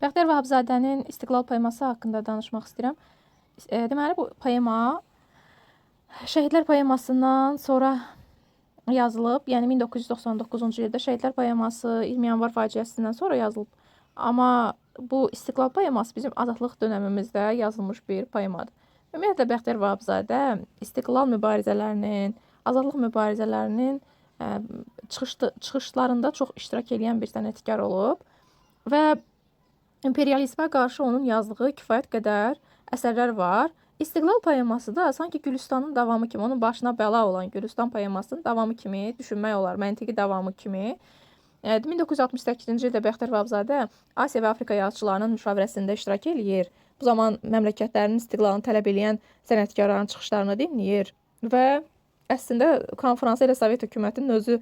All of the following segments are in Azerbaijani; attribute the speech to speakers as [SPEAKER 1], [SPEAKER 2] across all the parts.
[SPEAKER 1] Bəxtiyar Vahabzadənin İstiqlal poeması haqqında danışmaq istəyirəm. Deməli, bu poema Şəhidlər poemasından sonra yazılıb. Yəni 1999-cu ildə Şəhidlər poeması 20 yanvar faciəsindən sonra yazılıb. Amma bu İstiqlal poeması bizim azadlıq dönəmimizdə yazılmış bir poemadır. Ümumiyyətlə Bəxtiyar Vahabzadə İstiqlal mübarizələrinin, azadlıq mübarizələrinin çıxışlarında çox iştirak edən bir sənətkar olub və imperializmə qarşı onun yazdığı kifayət qədər əsərlər var. İstiqlal poeması da sanki Gülüstanın davamı kimi, onun başına bəla olan Gülüstan poemasının davamı kimi düşünmək olar, məntiqi davamı kimi. 1968-ci ildə Bəxtiyar Vahabzadə Asiya və Afrika yazıçılarının müşavirəsində iştirak eləyir. Bu zaman məmləkətlərinin istiqlalını tələb edən sənətkarların çıxışlarını dinləyir və əslində konfransı ilə Sovet hökumətinin özü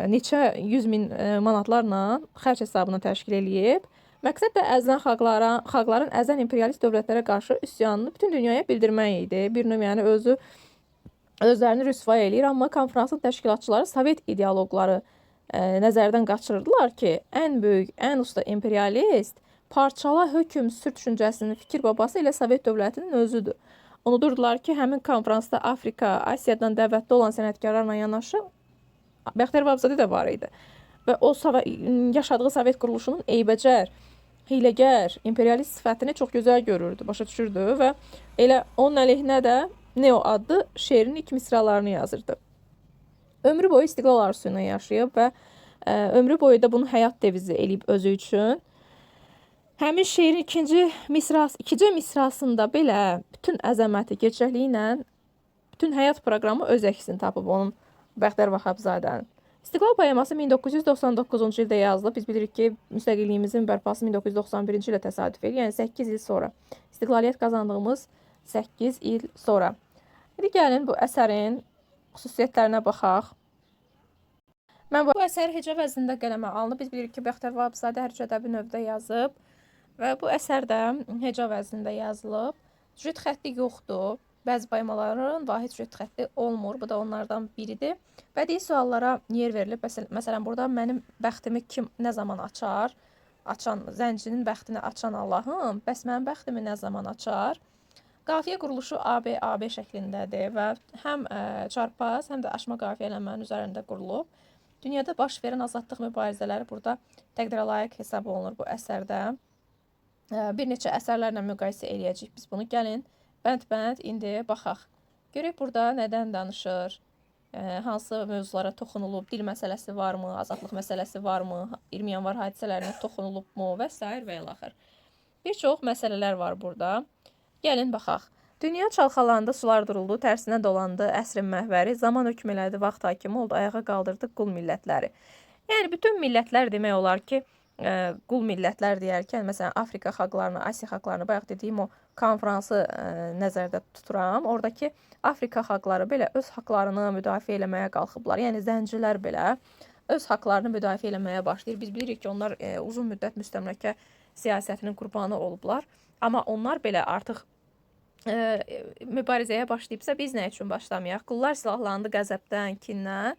[SPEAKER 1] neçə 100 min manatlarla xərc hesabına təşkil eləyib. Məqsəd də əzilən xalqların əzilən imperialist dövlətlərə qarşı üsyanını bütün dünyaya bildirmək idi. Bir növ yəni özlərini rüsvay eləyir, amma konferansın təşkilatçıları Sovet ideoloqları nəzərdən qaçırırdılar ki, ən böyük, ən usta imperialist parçala hökm sür düşüncəsinin fikir babası ilə Sovet dövlətinin özüdür. Unudurdular ki, həmin konferansda Afrika, Asiyadan dəvətli olan sənətkarlarla yanaşı Bəxtiyar Vahabzadə də var idi. Və o yaşadığı Sovet quruluşunun eybəcər, hiləgər, imperialist sifətini çox gözəl görürdü, başa düşürdü və elə onun əleyhinə də Neo adlı şeirin ilk misralarını yazırdı. Ömrü boyu istiqlal arzusuyla yaşayıb və ömrü boyu da bunu həyat devizi eləyib özü üçün. Həmin şeirin ikinci misrasında belə bütün əzəməti, gerçəkliyi ilə bütün həyat proqramı öz əksini tapıb onun Bəxtiyar Vahabzadənin. İstiqlal poeması 1999-cu ildə yazılıb. Biz bilirik ki, müstəqilliyimizin bərpası 1991-ci ilə təsadüf edir. Yəni 8 il sonra. İstiqlaliyyət qazandığımız 8 il sonra. İndi gəlin bu əsərin xüsusiyyətlərinə baxaq. Mən bu əsər hecə vəznində qələmə alınıb. Biz bilirik ki, Bəxtiyar Vahabzadə hər üç ədəbi növdə yazıb və bu əsər də hecə vəznində yazılıb. Süjet xətti yoxdur. Bəzi poemaların vahid süjet xətti olmur. Bu da onlardan biridir. Bədii suallara yer verilib. Məsələn, burada mənim bəxtimi kim nə zaman açar? Zəncinin bəxtini açan Allahım, bəs mənim bəxtimi nə zaman açar? Qafiyə quruluşu AB şəklindədir və həm çarpaz, həm də aşma qafiyələnmənin üzərində qurulub. Dünyada baş verən azadlıq mübarizələri burada təqdirə layiq hesab olunur bu əsərdə. Bir neçə əsərlərlə müqayisə eləyəcəyik biz bunu. Gəlin, bənd-bənd indi baxaq. Görək burada nədən danışır? Hansı mövzulara toxunulub, dil məsələsi varmı, azadlıq məsələsi varmı, 20 yanvar hadisələrinə toxunulubmu və s. və ilaxır. Bir çox məsələlər var burada. Gəlin baxaq. Dünya çalxalandı, sular duruldu, tərsinə dolandı, əsrin məhvəri, zaman hökm elədi, vaxt hakimi oldu, ayağa qaldırdı qul millətləri. Yəni bütün millətlər demək olar ki, qul millətlər deyərkən, məsələn, Afrika xalqlarını, Asiya xalqlarını, bayaq dediyim o konferansı nəzərdə tuturam. Oradakı Afrika xalqları belə öz haqlarını müdafiə eləməyə qalxıblar. Yəni zəncilər belə öz haqlarını müdafiə eləməyə başlayır. Biz bilirik ki, onlar uzun müddət müstəmləkə siyasətinin qurbanı olublar. Amma onlar belə artıq mübarizəyə başlayıbsa biz nə üçün başlamayaq? Qullar silahlandı qəzəbdən, kindən,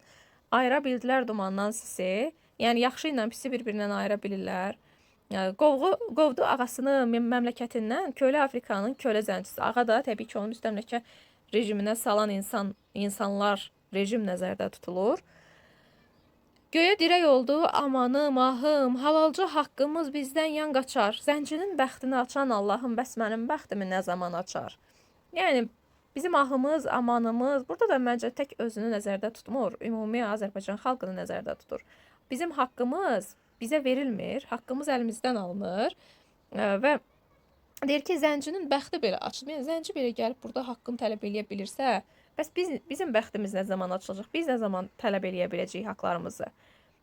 [SPEAKER 1] ayıra bildilər dumandan sisi. Yəni yaxşı ilə pisi bir-birindən ayıra bilirlər. Qovdu ağasını məmləkətindən kölə Afrikanın kölə zəncisi. Ağa da təbii ki, onun müstəmləkə rejiminə salan insanlar, rejim nəzərdə tutulur. Göyə dirək oldu, amanım, ahım, halalca haqqımız bizdən yan qaçar. Zəncinin bəxtini açan Allahım, bəs mənim bəxtimi nə zaman açar? Yəni, bizim ahımız, amanımız, burada da məncə tək özünü nəzərdə tutmur, ümumi Azərbaycan xalqını nəzərdə tutur. Bizim haqqımız bizə verilmir, haqqımız əlimizdən alınır və deyir ki, zəncinin bəxti belə açılır. Yəni, zənci belə gəlib burada haqqını tələb eləyə bilirsə, bəs bizim bəxtimiz nə zaman açılacaq? Biz nə zaman tələb eləyə biləcəyik haqlarımızı?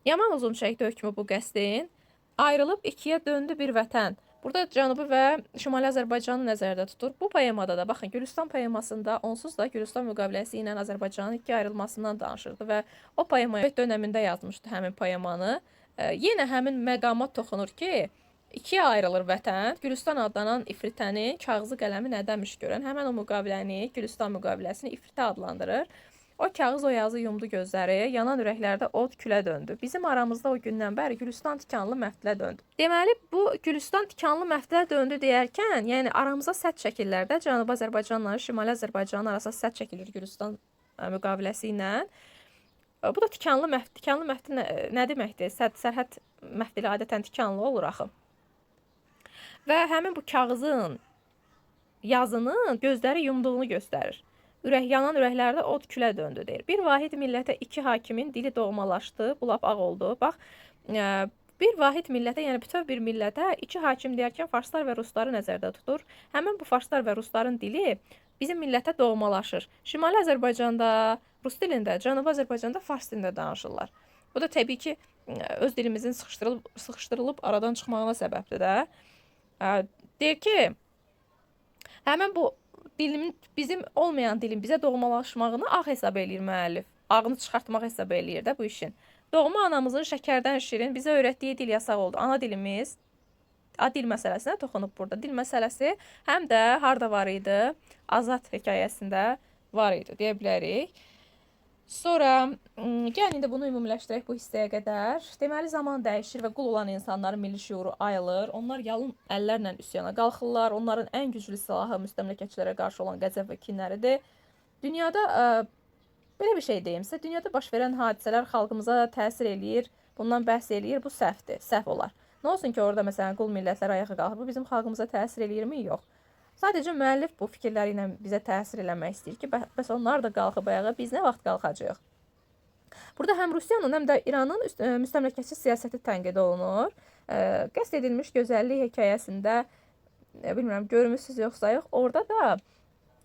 [SPEAKER 1] Yaman uzun çəkdi hökmü bu qəsdin. Ayrılıb ikiyə döndü bir vətən. Burada Cənubi və Şimali Azərbaycanı nəzərdə tutur. Bu poemada da, baxın, Gülüstan poemasında onsuz da Gülüstan müqaviləsi ilə Azərbaycanın ikiyə ayrılmasından danışırdı və o poemaya dönəmində yazmışdı həmin poemanı. Yenə həmin məqama toxunur ki, ikiyə ayrılır vətən. Gülüstan adlanan ifritəni, kağızı qələmi nədəmiş görən həmən o müqaviləni, Gülüstan müqaviləsini ifritə adlandırır. O kağız o yazı yumdu gözləri, yanan ürəklərdə od külə döndü. Bizim aramızda o gündən bəri Gülüstan tikanlı məftilə döndü. Deməli, bu Gülüstan tikanlı məftilə döndü deyərkən, yəni aramıza sədd çəkirlər də. Cənubi Azərbaycanla Şimali Azərbaycanın arasında sədd çəkilir Gülüstan müqaviləsi ilə. Bu da tikanlı məfti nə deməkdir? Sərhəd məftilə adətən tikanlı olur axı. Və həmin bu kağızın, yazının gözləri yumduğunu göstərir. Yanan ürəklərdə od külə döndü deyir. Bir vahid millətə iki hakimin dili doğmalaşdı, bu lap ağ oldu. Bax, bir vahid millətə, yəni bütöv bir millətə iki hakim deyərkən farslar və rusları nəzərdə tutur. Həmin bu farslar və rusların dili bizim millətə doğmalaşır. Şimali Azərbaycanda rus dilində, Cənubi Azərbaycanda fars dilində danışırlar. Bu da təbii ki, öz dilimizin sıxışdırılıb aradan çıxmağına səbəbdir də. Deyir ki, həmin bu bizim olmayan dilin bizə doğmalaşmağını ağ hesab eləyir müəllif. Ağını çıxartmaq hesab eləyir də bu işin. Doğma anamızın şəkərdən şirin bizə öyrətdiyi dil yasaq oldu. Ana dilimiz, dil məsələsinə toxunub burada. Dil məsələsi həm də harda var idi? Azad hekayəsində var idi, deyə bilərik. Sonra, gəlin indi bunu ümumiləşdirək bu hissəyə qədər. Deməli, zaman dəyişir və qul olan insanların milli şüuru ayılır. Onlar yalın əllərlə üsyana qalxırlar. Onların ən güclü silahı müstəmləkəçilərə qarşı olan qəzəb və kinləridir. Dünyada, belə bir şey deyimsə, dünyada baş verən hadisələr xalqımıza təsir eləyir, bundan bəhs eləyir, bu səhvdir, səhv olar. Nə olsun ki, orada məsələn qul millətlər ayağa qalxır, bu bizim xalqımıza təsir eləyirmi? Yox. Sadəcə müəllif bu fikirləri ilə bizə təsir eləmək istəyir ki, bəs onlar da qalxıb ayağa, biz nə vaxt qalxacağıq? Burada həm Rusiyanın, həm də İranın müstəmləkəçi siyasəti tənqid olunur. Qəsd edilmiş gözəllik hekayəsində, bilmirəm, görmüsünüz yoxsa yox, orada da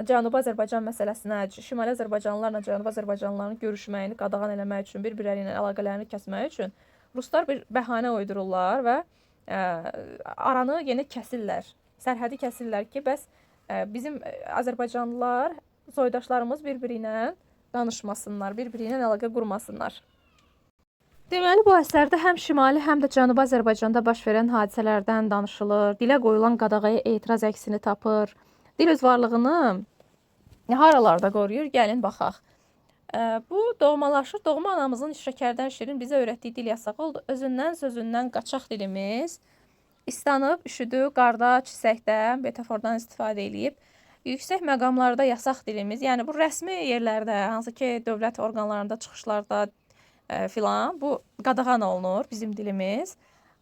[SPEAKER 1] Cənubi Azərbaycan məsələsinə, Şimali Azərbaycanlılarla Cənubi Azərbaycanlıların görüşməyini qadağan eləmək üçün, bir-birləri ilə əlaqələrini kəsmək üçün ruslar bir bəhanə uydururlar və aranı yenə kəsirlər. Sərhədi kəsirlər ki, bəs bizim Azərbaycanlılar, soydaşlarımız bir-biri ilə danışmasınlar, bir-biri ilə əlaqə qurmasınlar. Deməli, bu əsərdə həm Şimali, həm də Cənubi Azərbaycanda baş verən hadisələrdən danışılır. Dilə qoyulan qadağaya etiraz əksini tapır. Dil öz varlığını haralarda qoruyur? Gəlin, baxaq. Bu doğmalaşır. Doğma anamızın şəkərdən şirin bizə öyrətdiyi dil yasaq oldu. Özündən, sözündən qaçaq dilimiz İstanıb, üşüdü, qarda, çisəkdə, metafordan istifadə edib. Yüksək məqamlarda yasaq dilimiz, yəni bu rəsmi yerlərdə, hansı ki, dövlət orqanlarında, çıxışlarda filan, bu qadağan olunur bizim dilimiz.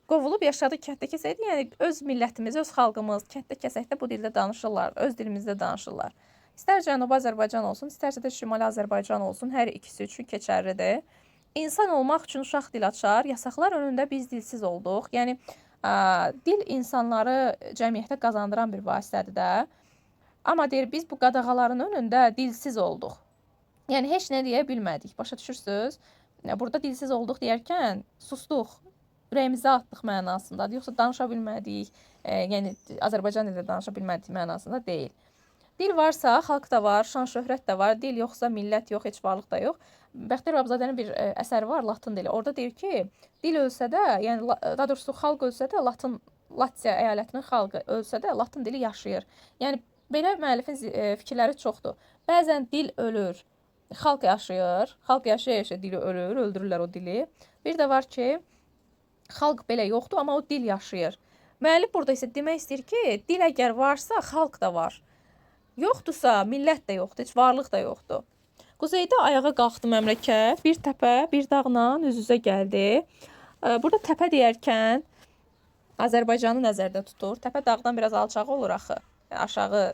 [SPEAKER 1] Qovulub yaşadığı kənddə kəsəkdə, yəni öz millətimiz, öz xalqımız kənddə kəsəkdə bu dildə danışırlar, öz dilimizdə danışırlar. İstər Cənubi Azərbaycan olsun, istərsə də Şimali Azərbaycan olsun, hər ikisi üçün keçərlidir. İnsan olmaq üçün uşaq dil açar, yasaqlar önündə biz dilsiz olduq. Yəni, dil insanları cəmiyyətə qazandıran bir vasitədir də. Amma deyir, biz bu qadağaların önündə dilsiz olduq. Yəni, heç nə deyə bilmədik. Başa düşürsünüz? Burada dilsiz olduq deyərkən, susduq, ürəyimizə atdıq mənasındadır. Yoxsa danışa bilmədik, yəni Azərbaycan dilində danışa bilmədik mənasında deyil. Dil varsa, xalq da var, şan şöhrət də var. Dil yoxsa millət yox, heç varlıq da yox. Bəxtiyar Vahabzadənin bir əsəri var, Latın dili. Orada deyir ki, dil ölsə də, yəni daha doğrusu xalq ölsə də, Latiya əyalətinin xalqı ölsə də, Latın dili yaşayır. Yəni belə müəllifin fikirləri çoxdur. Bəzən dil ölür, xalq yaşayır. Xalq yaşaya-yaşaya dili ölür, öldürürlər o dili. Bir də var ki, xalq belə yoxdur, amma o dil yaşayır. Müəllif burada isə demək istəyir ki, dil əgər varsa, xalq da var. Yoxdursa, millət də yoxdur, heç varlıq da yoxdur. Quzeydə ayağa qalxdı məmləkət, bir təpə, bir dağla üz-üzə gəldi. Burada təpə deyərkən Azərbaycanı nəzərdə tutur. Təpə dağdan biraz alçağı olur axı, aşağı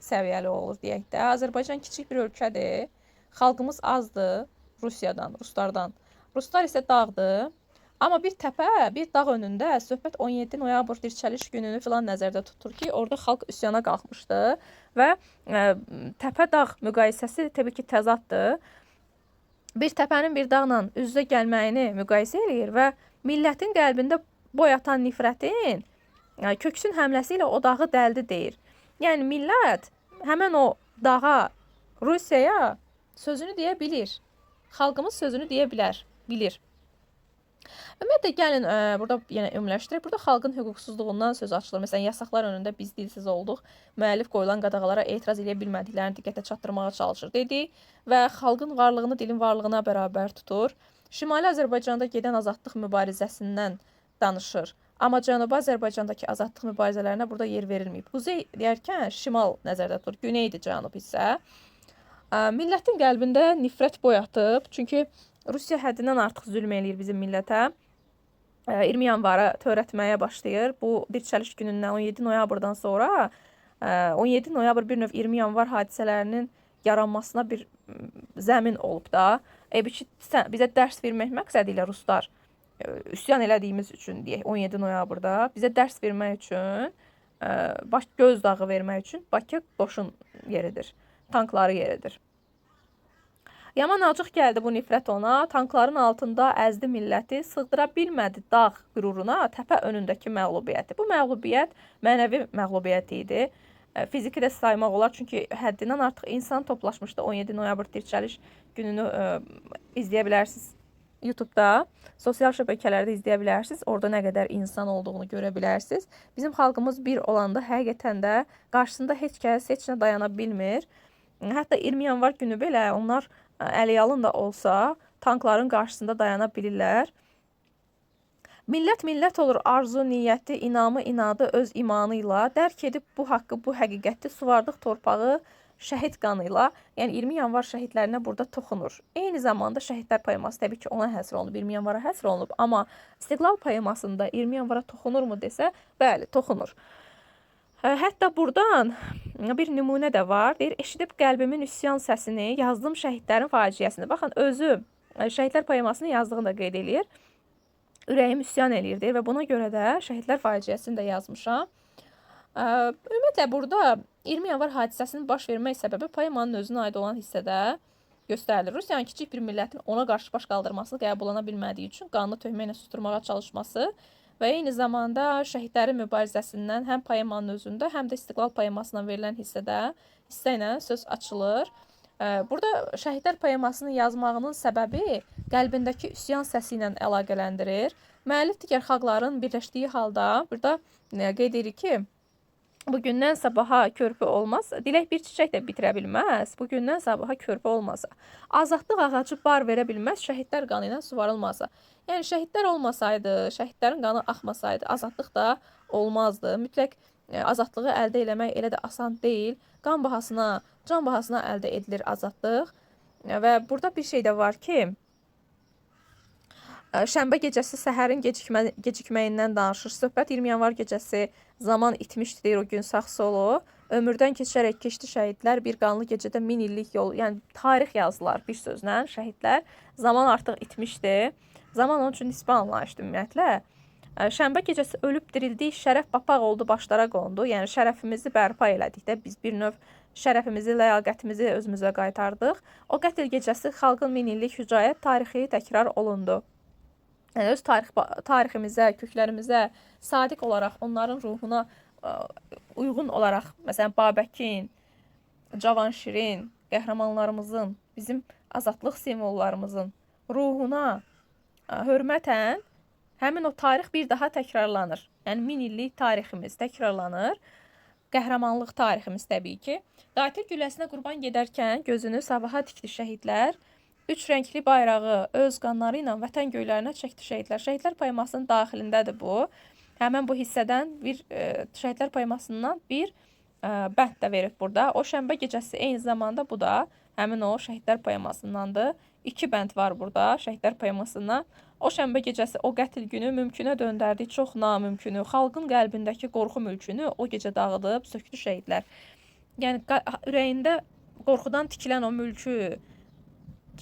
[SPEAKER 1] səviyyəli olur deyək də. Azərbaycan kiçik bir ölkədir, xalqımız azdır Rusiyadan, ruslardan. Ruslar isə dağdır. Amma bir təpə, bir dağ önündə söhbət 17 noyabr dirçəliş gününü filan nəzərdə tutur ki, orada xalq üsyana qalxmışdı və təpə-dağ müqayisəsi təbii ki, təzaddır. Bir təpənin bir dağla üz-üzə gəlməyini müqayisə eləyir və millətin qəlbində boy atan nifrətin köksün həmləsi ilə o dağı dəldi deyir. Yəni, millət həmən o dağa, Rusiyaya sözünü deyə bilir. Xalqımız sözünü deyə bilir. Ümumiyyətlə gəlin burada yenə ümumiləşdirək. Burada xalqın hüquqsuzluğundan söz açılır. Məsələn, yasaqlar önündə biz dilsiz olduq. Müəllif qoyulan qadağalara etiraz edə bilmədiklərini diqqətə çatdırmağa çalışır dedik və xalqın varlığını dilin varlığına bərabər tutur. Şimali Azərbaycanda gedən azadlıq mübarizəsindən danışır. Amma Cənubi Azərbaycandakı azadlıq mübarizələrinə burada yer verilməyib. Quzey deyərkən şimal nəzərdə tutulur, güneydir cənub isə. Millətin qəlbində nifrət boyatıb, çünki Rusiya həddindən artıq zülm eləyir bizim millətə. 20 yanvarı törətməyə başlayır. Bu dirçəliş günündən 17 noyabrdan sonra 17 noyabr bir növ 20 yanvar hadisələrinin yaranmasına bir zəmin olub da. Bizə dərs vermək məqsədi ilə ruslar üsyan elədiyimiz üçün deyək 17 noyabrda bizə dərs vermək üçün, gözdağı vermək üçün Bakı qoşun yeridir, tankları yeridir. Yaman acıq gəldi bu nifrət ona, tankların altında əzdi milləti, sığdıra bilmədi dağ qüruruna təpə önündəki məğlubiyyəti. Bu məğlubiyyət mənəvi məğlubiyyət idi. Fiziki də saymaq olar, çünki həddindən artıq insan toplaşmışdı. 17 noyabr dirçəliş gününü izləyə bilərsiniz YouTube'da, sosial şəbəkələrdə izləyə bilərsiniz. Orada nə qədər insan olduğunu görə bilərsiniz. Bizim xalqımız bir olanda həqiqətən də qarşısında heç kəs, heç nə dayana bilmir. Hətta 20 yanvar günü belə onlar əliyalın da olsa tankların qarşısında dayana bilirlər. Millət olur arzu, niyyəti, inamı, inadı öz imanı ilə dərk edib bu haqqı, bu həqiqəti suvardıq torpağı şəhid qanıyla. Yəni 20 yanvar şəhidlərinə burada toxunur. Eyni zamanda şəhidlər poeması təbii ki ona həsr olunub, 20 yanvara həsr olunub. Amma İstiqlal poemasında 20 yanvara toxunurmu desə, bəli, toxunur. Hətta buradan bir nümunə də var. Deyir, eşidib qəlbimin üsyan səsini, yazdım şəhidlərin faciəsini. Baxın, özü şəhidlər poemasını yazdığını da qeyd eləyir. Ürəyim üsyan eləyir deyir və buna görə də şəhidlər faciəsini də yazmışam. Ümumiyyətlə, burada 20 yanvar hadisəsinin baş vermək səbəbi poemanın özünə aid olan hissədə göstərilir. Rusiyanın kiçik bir millətin ona qarşı baş qaldırması qəbul oluna bilmədiyi üçün qanlı töhmə ilə susturmağa çalışması və eyni zamanda şəhidlərin mübarizəsindən həm poemanın özündə, həm də İstiqlal poemasına verilən hissə ilə söz açılır. Burada şəhidlər poemasını yazmağının səbəbi qəlbindəki üsyan səsi ilə əlaqələndirir. Müəllif digər xalqların birləşdiyi halda burada qeyd edir ki, bugündən sabaha körpü olmaz, dilək bir çiçək də bitirə bilməz, bugündən sabaha körpü olmasa, azadlıq ağacı bar verə bilməz, şəhidlər qanı ilə suvarılmazsa. Yəni şəhidlər olmasaydı, şəhidlərin qanı axmasaydı, azadlıq da olmazdı. Mütləq azadlığı əldə eləmək elə də asan deyil. Qan bahasına, can bahasına əldə edilir azadlıq. Və burada bir şey də var ki, şənbə gecəsi səhərin gecikməyindən danışır. Söhbət 20 yanvar gecəsi zaman itmişdi deyir o gün sağ solu. Ömürdən keçərək keçdi şəhidlər bir qanlı gecədə 1000 illik yol. Yəni tarix yazdılar bir sözlə şəhidlər. Zaman artıq itmişdi. Zaman onun üçün nisbi anlayışdı ümumiyyətlə. Şənbə gecəsi ölüb dirildik, şərəf papaq oldu, başlara qondu. Yəni şərəfimizi bərpa elədik də biz bir növ şərəfimizi, ləyaqətimizi özümüzə qaytardıq. O qətl gecəsi xalqın 1000 illik hücaət tarixi təkrar olundu. Yəni öz tariximizə, köklərimizə sadiq olaraq, onların ruhuna uyğun olaraq, məsələn, Babəkin, Cavanşirin, qəhrəmanlarımızın, bizim azadlıq simvollarımızın ruhuna hörmətən həmin o tarix bir daha təkrarlanır. Yəni 1000 illik tariximiz təkrarlanır. Qəhrəmanlıq tariximiz təbii ki. Qatil gülləsinə qurban gedərkən gözünü sabaha dikdi şəhidlər. 3 rəngli bayrağı öz qanları ilə vətən göylərinə çəkdi şəhidlər. Şəhidlər poemasının daxilindədir bu. Həmin bu hissədən şəhidlər poemasından bir bənd də verib burada. O şənbə gecəsi eyni zamanda bu da həmin o şəhidlər poemasındandır. 2 bənd var burada şəhidlər poemasından. O şənbə gecəsi o qətl günü mümkünə döndərdi çox namümkünü. Xalqın qəlbindəki qorxu mülkünü o gecə dağıdıb sökdü şəhidlər. Yəni ürəyində qorxudan tikilən o mülkü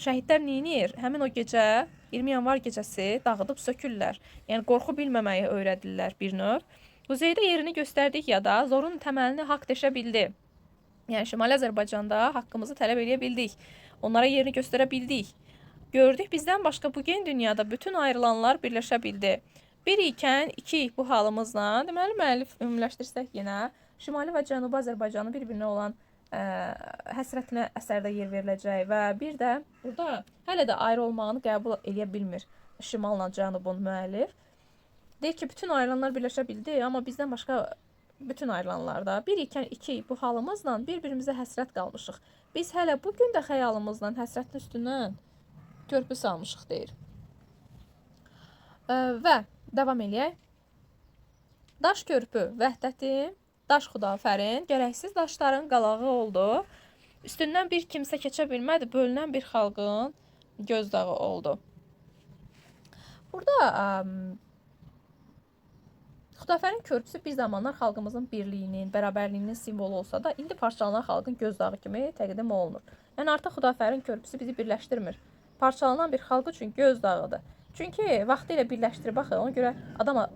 [SPEAKER 1] şəhidlər neynir? Həmin o gecə 20 yanvar gecəsi dağıdıb sökürlər. Yəni qorxu bilməməyi öyrədirlər bir növ. Quzeydə yerini göstərdik ya da zorun təməlini haqq deşə bildi. Yəni Şimali Azərbaycanda haqqımızı tələb edə bildik. Onlara yerini göstərə bildik. Gördük bizdən başqa bu gen dünyada bütün ayrılanlar birləşə bildi. Bir ikən iki bu halımızla, deməli müəllif ümumiləşdirsək yenə Şimali və Cənubi Azərbaycanın bir-birinə olan həsrətinə əsərdə yer veriləcək və bir də burada hələ də ayrı olmağını qəbul edə bilmir şimalla cənubun müəllif. Deyir ki, bütün ayrılanlar birləşə bildi, amma bizdən başqa bütün ayrılanlarda bir ikən iki bu halımızla bir-birimizə həsrət qalmışıq. Biz hələ bu gün də xəyalımızla həsrətin üstündən körpü salmışıq deyir. Və davam eləyək. Daş körpü vəhdətim, daş Xudafərin, gərəksiz daşların qalağı oldu. Üstündən bir kimsə keçə bilmədi, bölünən bir xalqın gözdağı oldu. Burada Xudafərin körpüsü bir zamanlar xalqımızın birliyinin, bərabərliyinin simvolu olsa da, indi parçalanan xalqın gözdağı kimi təqdim olunur. Yəni artıq Xudafərin körpüsü bizi birləşdirmir. Parçalanan bir xalq üçün gözdağıdır. Çünki vaxtı ilə birləşdirib baxın, ona görə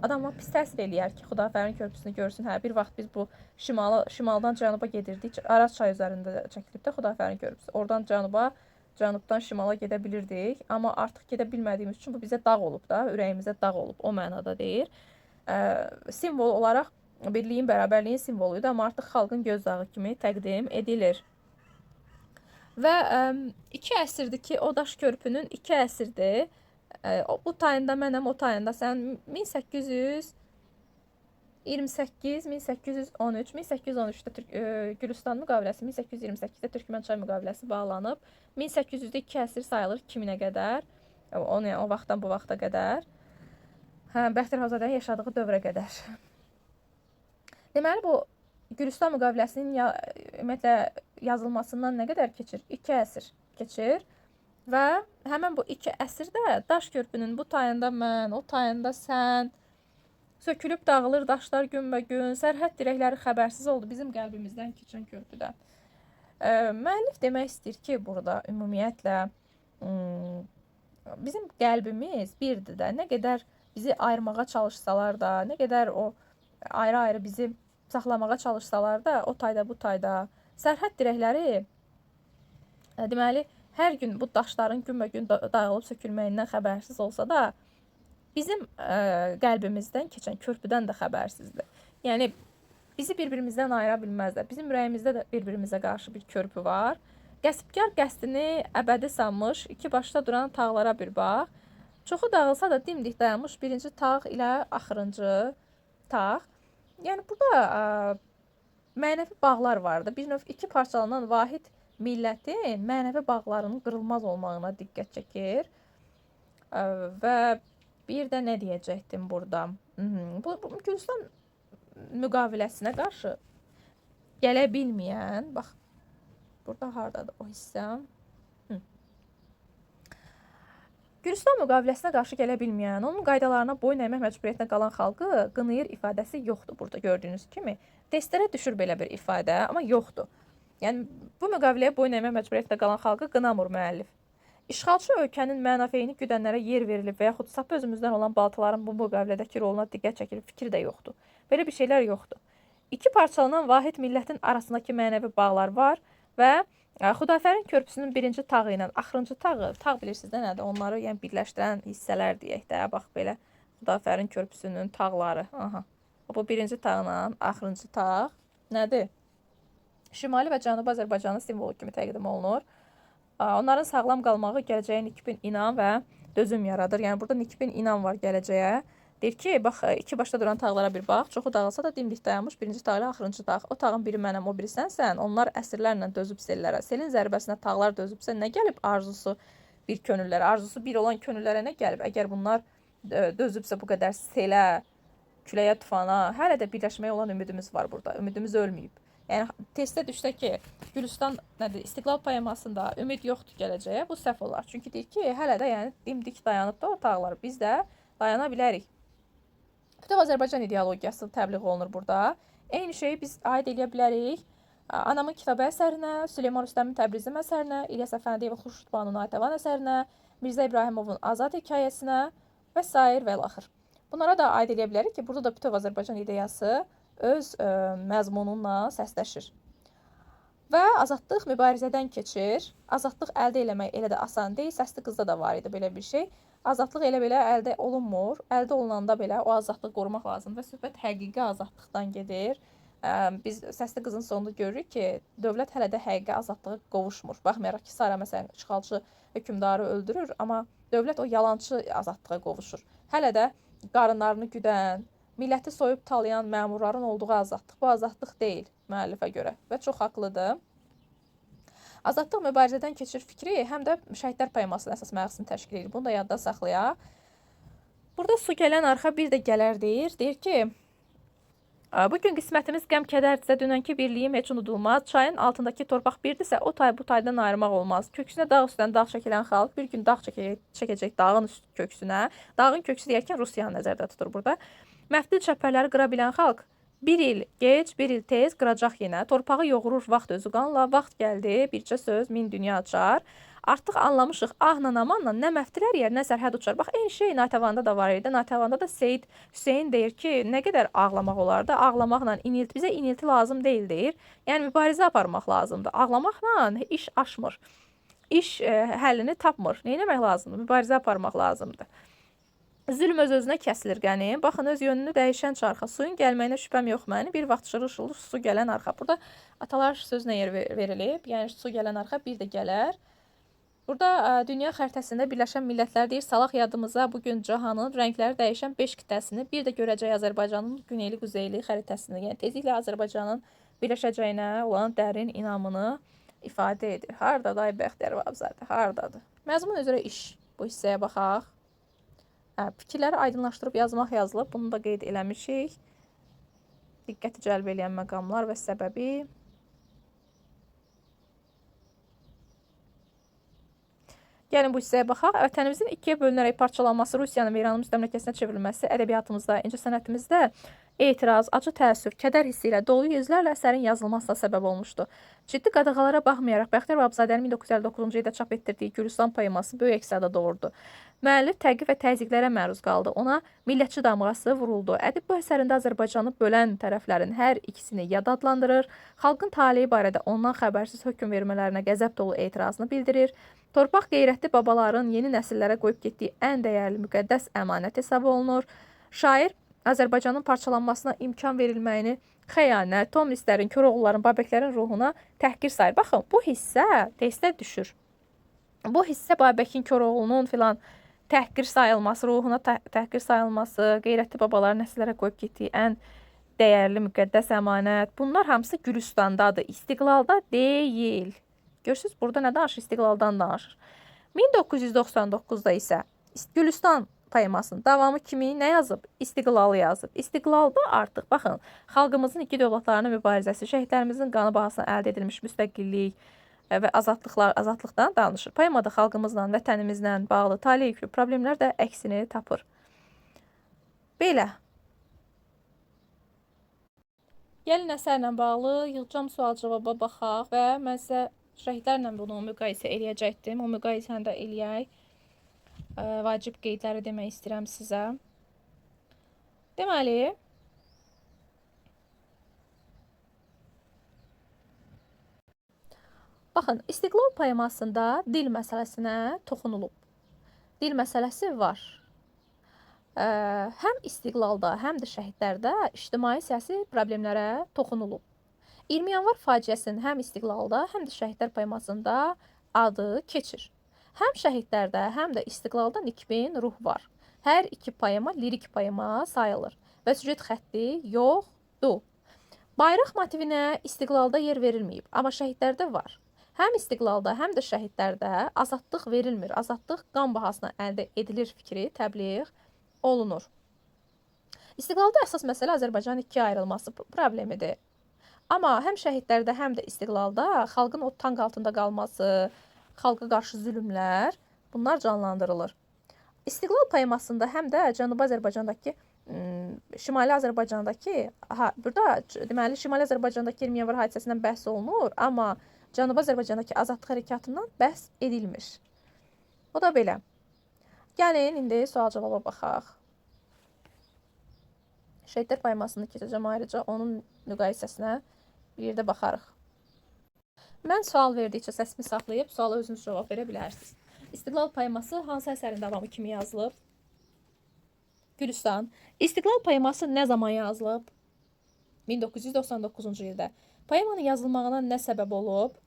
[SPEAKER 1] adama pis təsir eləyər ki, Xudafərin körpüsünü görsün. Hə, bir vaxt biz bu şimaldan cənuba gedirdik. Araz çayı üzərində çəkilib də Xudafərin körpüsü. Oradan cənuba, cənubdan şimala gedə bilirdik. Amma artıq gedə bilmədiyimiz üçün bu bizə dağ olub da, ürəyimizə dağ olub. O mənada deyir. Simvol olaraq birliyin, bərabərliyin simvoluydu, amma artıq xalqın gözdağı kimi təqdim edilir. Və 2 əsrdir ki, o daş körpünün 2 əsrdir. Bu tayında mənəm, o tayında sən 1828, 1813, 1813-də Gülüstan müqaviləsi, 1828-də Türkmənçay müqaviləsi bağlanıb. 1800-də 2 əsr sayılır kiminə qədər, o vaxtdan bu vaxta qədər. Bəxtiyar Havzadənin yaşadığı dövrə qədər. Deməli, bu Gülüstan müqaviləsinin ümumiyyətlə yazılmasından nə qədər keçir? 2 əsr keçir. Və həmən bu 2 əsrdə daş körpünün bu tayında mən, o tayında sən, sökülüb dağılır daşlar günbəgün, sərhəd dirəkləri xəbərsiz oldu bizim qəlbimizdən keçən körpüdən. Müəllif demək istəyir ki, burada ümumiyyətlə bizim qəlbimiz birdir də, nə qədər bizi ayırmağa çalışsalar da, nə qədər o ayrı-ayrı bizi saxlamağa çalışsalar da, o tayda, bu tayda, sərhəd dirəkləri deməli, hər gün bu daşların günbəgün dağılıb sökülməyindən xəbərsiz olsa da, bizim qəlbimizdən keçən körpüdən də xəbərsizdir. Yəni, bizi bir-birimizdən ayıra bilməzlər. Bizim ürəyimizdə də bir-birimizə qarşı bir körpü var. Qəsbkar qəsdini əbədi sanmış, iki başda duran tağlara bir bax. Çoxu dağılsa da dimdik dayanmış birinci tağ ilə axırıncı tağ. Yəni, burada mənəvi bağlar vardı. Bir növ iki parçalanan vahid millətin mənəvi bağlarının qırılmaz olmağına diqqət çəkir. Və bir də nə deyəcəkdim burada? Bu Gülüstan müqaviləsinə qarşı gələ bilməyən, bax, burada hardadır o hissəm? Gülüstan müqaviləsinə qarşı gələ bilməyən, onun qaydalarına boyun əymək məcburiyyətinə qalan xalqı qınayır ifadəsi yoxdur burada gördüyünüz kimi. Testlərə düşür belə bir ifadə, amma yoxdur. Yəni, bu müqaviləyə boyun əymək məcburiyyətində qalan xalqı qınamır müəllif. İşğalçı ölkənin mənafeyini güdənlərə yer verilib və yaxud sapı özümüzdən olan baltaların bu müqavilədəki roluna diqqət çəkilib fikri də yoxdur. Belə bir şeylər yoxdur. İki parçalanan vahid millətin arasındakı mənəvi bağlar var və Xudafərin körpüsünün birinci tağı ilə axırıncı tağı, tağ bilirsiniz də nədir? Onları yəni birləşdirən hissələr deyək də, bax belə Xudafərin körpüsünün tağları. Aha. Bu birinci tağla axırıncı tağ nədir? Şimali və Cənubi Azərbaycanın simvolu kimi təqdim olunur. Onların sağlam qalmağı gələcəyə nikbin inam və dözüm yaradır. Yəni, burada nikbin inam var gələcəyə. Deyir ki, bax, iki başda duran tağlara bir bax. Çoxu dağılsa da dimdik dayanmış birinci tağ ilə axırıncı tağ. O tağın biri mənəm, o biri sənsən. Onlar əsrlərlə dözüb sellərə. Selin zərbəsinə tağlar dözübsə, nə gəlib arzusu bir könüllərə? Arzusu bir olan könüllərə nə gəlib? Əgər bunlar dözübsə bu qədər selə, küləyə, tufana, hələ də birləşməyə olan ümidimiz var burada. Ümidimiz ölməyib. Yəni, testdə düşsə ki, Gülüstan nədir, İstiqlal poemasında ümid yoxdur gələcəyə, bu səhv olar. Çünki deyir ki, hələ də yəni, dimdik dayanıb da o tağlar. Biz də dayana bilərik. Bütöv Azərbaycan ideologiyası təbliğ olunur burada. Eyni şeyi biz aid eləyə bilərik. Anamın kitabı əsərinə, Süleyman Rüstəmin Təbrizim əsərinə, İlyas Əfəndiyev Xurşud Banu Natəvan əsərinə, Mirzə İbrahimovun Azad hekayəsinə və s. və l-axır. Bunlara da aid eləyə bilərik ki, burada da Bütöv Azərbaycan ideyası öz məzmununla səsləşir. Və azadlıq mübarizədən keçir. Azadlıq əldə eləmək elə də asan deyil. Səsli qızda da var idi belə bir şey. Azadlıq elə belə əldə olunmur. Əldə olunanda belə o azadlığı qorumaq lazımdır. Və söhbət həqiqi azadlıqdan gedir. Biz Səsli Qızın sonunda görürük ki, dövlət hələ də həqiqi azadlığa qovuşmur. Baxmayaraq ki, Sara məsələn işğalçı hökmdarı öldürür, amma dövlət o yalançı azadlığa qovuşur. Hələ də qarınlarını güdən, milləti soyub talayan məmurların olduğu azadlıq bu azadlıq deyil müəllifə görə və çox haqlıdır. Azadlıq mübarizədən keçir fikri həm də Şəhidlər poemasının əsas məhsini təşkil edir. Bunu da yadda saxlayaq. Burada su gələn arxa bir də gələr deyir. Deyir ki, bugün qismətimiz qəm-kədərdirsə, dünənki birliyim heç unudulmaz. Çayın altındakı torpaq birdirsə, o tay bu taydan ayırmaq olmaz. Köksünə dağ üstdən dağ çəkilən xalq bir gün dağ çəkəcək dağın köksünə. Dağın köksü deyərkən Rusiyanı nəzərdə tutur burada. Məftil çəpərləri qıra bilən xalq bir il geç, bir il tez qıracaq yenə. Torpağı yoğurur vaxt özü qanla. Vaxt gəldi, bircə söz min dünya açar. Artıq anlamışıq ahla amanla nə məftilər yer, nə sərhəd uçar. Bax, eyni şey Natəvanda da var idi. Natəvanda da Seyid Hüseyin deyir ki, nə qədər ağlamaq olardı. Ağlamaqla inilti, bizə inilti lazım deyil deyir. Yəni mübarizə aparmaq lazımdır. Ağlamaqla iş aşmır. İş həllini tapmır. Nə etmək lazımdır? Mübarizə aparmaq lazımdır. Zülm öz-özünə kəsilir qənim. Baxın, öz yönünü dəyişən çarxa. Suyun gəlməyinə şübhəm yox məni. Bir vaxt şırır-şırır su gələn arxa. Burada atalar sözünə yer verilib. Yəni su gələn arxa bir də gələr. Burada dünya xəritəsində Birləşən Millətlər deyir, salaq yadımıza bugün cahanın rəngləri dəyişən 5 qitəsini, bir də görəcək Azərbaycanın güneyli-quzeyli xəritəsini. Yəni tezliklə Azərbaycanın birləşəcəyinə olan dərin inamını ifadə edir. Hardadır ay Bəxtiyar Vahabzadə? Hardadır? Məzmun üzrə iş. Bu hissəyə baxaq. Fikirləri aydınlaşdırıb yazmaq yazılıb. Bunu da qeyd eləmişik. Diqqəti cəlb edən məqamlar və səbəbi. Gəlin bu hissəyə baxaq. Vətənimizin ikiyə bölünərək parçalanması, Rusiyanın və İranın müstəmləkəsinə çevrilməsi ədəbiyyatımızda, incəsənətimizdə etiraz, acı təəssüf, kədər hissi ilə dolu yüzlərlə əsərin yazılmasına səbəb olmuşdu. Ciddi qadağalara baxmayaraq Bəxtiyar Vahabzadənin 1959-cu ildə çap etdirdiyi Gülüstan poeması böyük əks-səda doğurdu. Müəllif təqib və təzyiqlərə məruz qaldı. Ona millətçi damğası vuruldu. Ədib bu əsərində Azərbaycanı bölən tərəflərin hər ikisini yad adlandırır. Xalqın taleyi barədə ondan xəbərsiz hökm vermələrinə qəzəb dolu etirazını bildirir. Torpaq qeyrətli babaların yeni nəsillərə qoyub getdiyi ən dəyərli müqəddəs əmanət hesab olunur. Şair Azərbaycanın parçalanmasına imkan verilməyini xəyanət, Tomrislərin, Koroğluların, Babəklərin ruhuna təhqir sayır. Baxın, bu hissə testə düşür. Bu hissə Babəkin, Koroğlunun filan təhqir sayılması, ruhuna təhqir sayılması, qeyrətli babaların nəsillərə qoyub getdiyi ən dəyərli müqəddəs əmanət. Bunlar hamısı Gülüstandadır, İstiqlalda deyil. Görürsünüz, burada nə danışır? İstiqlaldan danışır. 1999-da isə Gülüstan poemasının davamı kimi nə yazıb? İstiqlalı yazıb. İstiqlalda artıq, baxın, xalqımızın iki dövlətlərinin mübarizəsi, şəhidlərimizin qanı bahasına əldə edilmiş müstəqillik və azadlıqdan danışır. Poemada xalqımızla, vətənimizlə bağlı taleyi yüklü problemlər də əksini tapır. Belə. Gəlin əsərlə bağlı yığcam sual-cavaba baxaq və mən sizə şəhidlərlə bunu müqayisə eləyəcəkdim. O müqayisəni də eləyək. Vacib qeydləri demək istəyirəm sizə. Deməli, baxın, İstiqlal poemasında dil məsələsinə toxunulub. Dil məsələsi var. Həm İstiqlalda, həm də şəhidlərdə ictimai-siyasi problemlərə toxunulub. 20 yanvar faciəsinin həm İstiqlalda, həm də şəhidlər poemasında adı keçir. Həm şəhidlərdə, həm də İstiqlalda nikbin ruh var. Hər iki poema lirik poema sayılır və süjet xətti yoxdur. Bayraq motivinə İstiqlalda yer verilməyib, amma şəhidlərdə var. Həm İstiqlalda, həm də şəhidlərdə azadlıq verilmir, azadlıq qan bahasına əldə edilir fikri təbliğ olunur. İstiqlalda əsas məsələ Azərbaycanın ikiyə ayrılması problemidir. Amma həm şəhidlərdə, həm də İstiqlalda xalqın o tank altında qalması, xalqa qarşı zülmlər, bunlar canlandırılır. İstiqlal poemasında həm də Cənubi Azərbaycandakı, Şimali Azərbaycandakı, burada deməli Şimali Azərbaycandakı 20 yanvar hadisəsindən bəhs olunur, amma Cənubi Azərbaycandakı azadlıq hərəkatından bəhs edilmir. O da belə. Gəlin, indi sual-cavaba baxaq. Şəhidlər poemasını keçəcəm ayrıca, onun müqayisəsinə bir yerdə baxarıq. Mən sual verdikcə səsimi saxlayıb, suala özünüz cavab verə bilərsiniz. İstiqlal poeması hansı əsərin davamı kimi yazılıb? Gülüstan. İstiqlal poeması nə zaman yazılıb? 1999-cu ildə. Poemanın yazılmağına nə səbəb olub?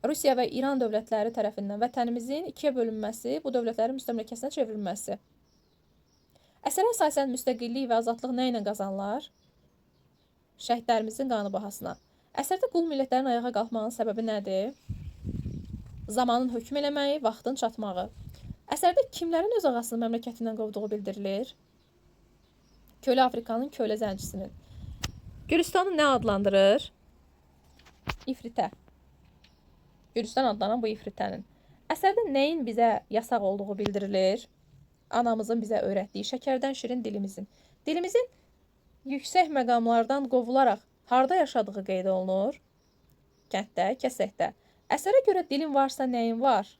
[SPEAKER 1] Rusiya və İran dövlətləri tərəfindən vətənimizin ikiyə bölünməsi, bu dövlətlərin müstəmləkəsinə çevrilməsi. Əsərə əsasən müstəqillik və azadlıq nə ilə qazanılar? Şəhidlərimizin qanı bahasına. Əsərdə qul millətlərin ayağa qalxmağının səbəbi nədir? Zamanın hökm eləməyi, vaxtın çatmağı. Əsərdə kimlərin öz ağasını məmləkətindən qovduğu bildirilir? Kölə Afrikanın kölə zəncisinin. Gülüstanı nə adlandırır? İfritə. Gülüstan adlanan bu ifritənin. Əsərdə nəyin bizə yasaq olduğu bildirilir? Anamızın bizə öyrətdiyi şəkərdən şirin dilimizin. Dilimizin yüksək məqamlardan qovularaq harda yaşadığı qeyd olunur? Kənddə, kəsəkdə. Əsərə görə dilin varsa nəyin var?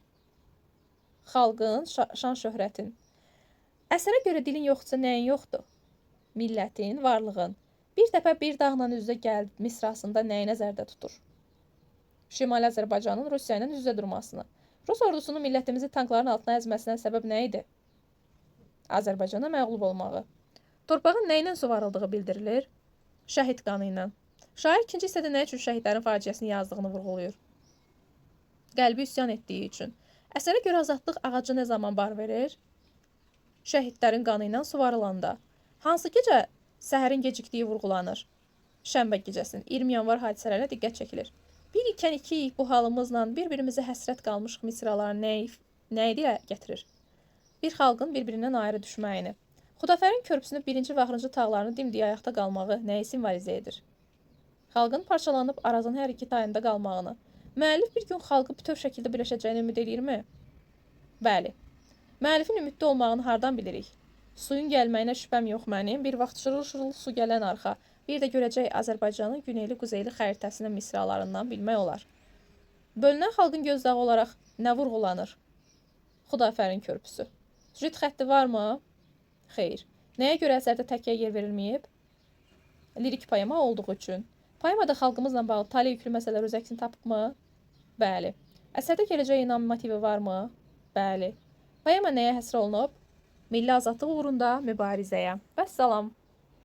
[SPEAKER 1] Xalqın, şan şöhrətin. Əsərə görə dilin yoxdursa nəyin yoxdur? Millətin, varlığın. Bir dəfə bir dağla üzə gəl misrasında nəyi nəzərdə tutur? Şimali Azərbaycanın Rusiya ilə üz-üzə durmasını. Rus ordusunun millətimizi tankların altına əzməsinə səbəb nə idi? Azərbaycana məğlub olmağı. Torpağın nə ilə suvarıldığı bildirilir? Şəhid qanı ilə. Şair ikinci hissədə nə üçün şəhidlərin faciəsini yazdığını vurğulayır? Qəlbi üsyan etdiyi üçün. Əsərə görə azadlıq ağacı nə zaman bar verir? Şəhidlərin qanı ilə suvarılanda. Hansı gecə səhərin gecikdiyi vurğulanır? Şənbə gecəsinin 20 yanvar hadisələrinə diqqət çəkilir. Bir ikən ikiyik bu halımızla bir-birimizə həsrət qalmış misralar nə ilə gətirir? Bir xalqın bir-birindən ayrı düşməyini. Xudafərin körpüsünün birinci və axırıncı tağlarını dimdiyi ayaqda qalmağı nəyi simvolizə edir? Xalqın parçalanıb Arazın hər iki tayında qalmağını. Müəllif bir gün xalqı bütöv şəkildə birləşəcəyini ümid edirmi? Bəli. Müəllifin ümidli olmağını hardan bilirik? Suyun gəlməyinə şübhəm yox mənim, bir vaxt şırıl-şırıl su gələn arxa, bir də görəcək Azərbaycanın güneyli-quzeyli xəritəsinin misralarından bilmək olar. Bölünən xalqın gözdağı olaraq nə vurğulanır? Xudafərin körpüsü. Süjet xətti varmı? Xeyr. Nəyə görə əsərdə təkkiyə yer verilməyib? Lirik poema olduğu üçün. Poemada xalqımızla bağlı tale yüklü məsələlər öz əksini tapıbmı? Bəli. Əsərdə gələcək inam motivi varmı? Bəli. Poema nəyə həsr olunub? Milli azadlıq uğrunda mübarizəyə. Vəssalam.